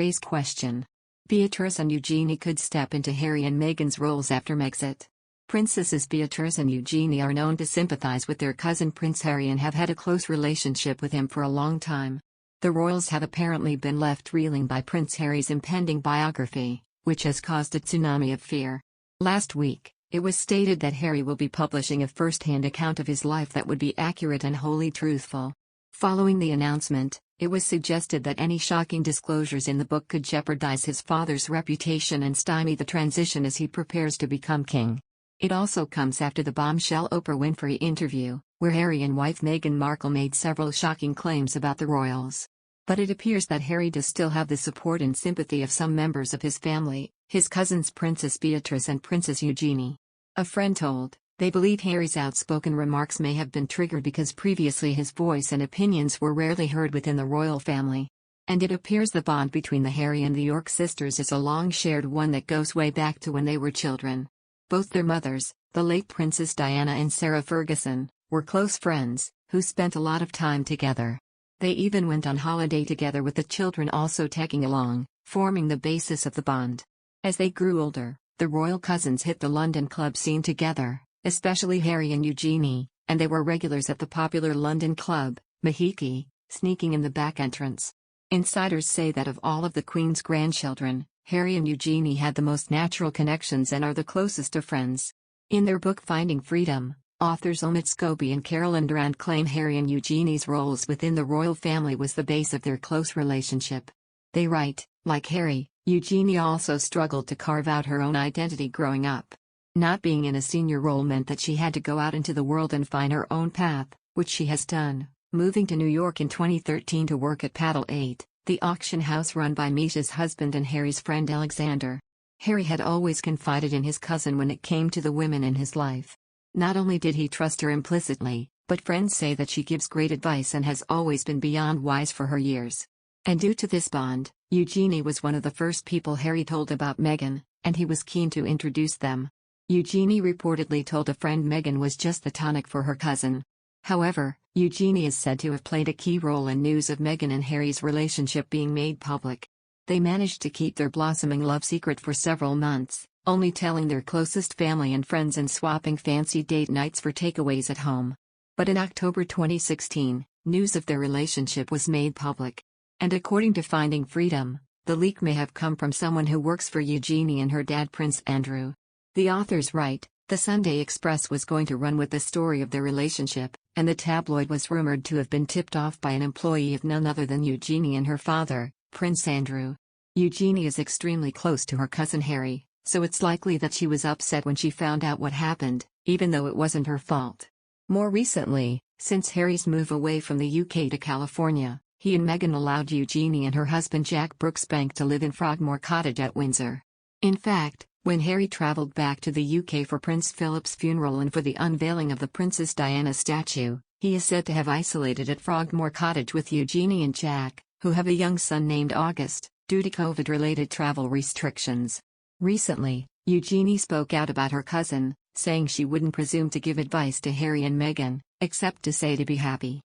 raise question. Beatrice and Eugenie could step into Harry and Meghan's roles after Megxit. Princesses Beatrice and Eugenie are known to sympathize with their cousin Prince Harry and have had a close relationship with him for a long time. The royals have apparently been left reeling by Prince Harry's impending biography, which has caused a tsunami of fear. Last week, it was stated that Harry will be publishing a first-hand account of his life that would be accurate and wholly truthful. Following the announcement, it was suggested that any shocking disclosures in the book could jeopardize his father's reputation and stymie the transition as he prepares to become king. It also comes after the bombshell Oprah Winfrey interview, where Harry and wife Meghan Markle made several shocking claims about the royals. But it appears that Harry does still have the support and sympathy of some members of his family, his cousins Princess Beatrice and Princess Eugenie. A friend told, they believe Harry's outspoken remarks may have been triggered because previously his voice and opinions were rarely heard within the royal family. And it appears the bond between the Harry and the York sisters is a long shared one that goes way back to when they were children. Both their mothers, the late Princess Diana and Sarah Ferguson, were close friends, who spent a lot of time together. They even went on holiday together with the children also tagging along, forming the basis of the bond. As they grew older, the royal cousins hit the London club scene together, especially Harry and Eugenie, and they were regulars at the popular London club, Megxit, sneaking in the back entrance. Insiders say that of all of the Queen's grandchildren, Harry and Eugenie had the most natural connections and are the closest of friends. In their book Finding Freedom, authors Omid Scobie and Carolyn Durand claim Harry and Eugenie's roles within the royal family was the base of their close relationship. They write, like Harry, Eugenie also struggled to carve out her own identity growing up. Not being in a senior role meant that she had to go out into the world and find her own path, which she has done, moving to New York in 2013 to work at Paddle 8, the auction house run by Misha's husband and Harry's friend Alexander. Harry had always confided in his cousin when it came to the women in his life. Not only did he trust her implicitly, but friends say that she gives great advice and has always been beyond wise for her years. And due to this bond, Eugenie was one of the first people Harry told about Meghan, and he was keen to introduce them. Eugenie reportedly told a friend Meghan was just the tonic for her cousin. However, Eugenie is said to have played a key role in news of Meghan and Harry's relationship being made public. They managed to keep their blossoming love secret for several months, only telling their closest family and friends and swapping fancy date nights for takeaways at home. But in October 2016, news of their relationship was made public. And according to Finding Freedom, the leak may have come from someone who works for Eugenie and her dad Prince Andrew. The authors write, the Sunday Express was going to run with the story of their relationship, and the tabloid was rumored to have been tipped off by an employee of none other than Eugenie and her father, Prince Andrew. Eugenie is extremely close to her cousin Harry, so it's likely that she was upset when she found out what happened, even though it wasn't her fault. More recently, since Harry's move away from the UK to California, he and Meghan allowed Eugenie and her husband Jack Brooksbank to live in Frogmore Cottage at Windsor. In fact, when Harry traveled back to the UK for Prince Philip's funeral and for the unveiling of the Princess Diana statue, he is said to have isolated at Frogmore Cottage with Eugenie and Jack, who have a young son named August, due to COVID-related travel restrictions. Recently, Eugenie spoke out about her cousin, saying she wouldn't presume to give advice to Harry and Meghan, except to say to be happy.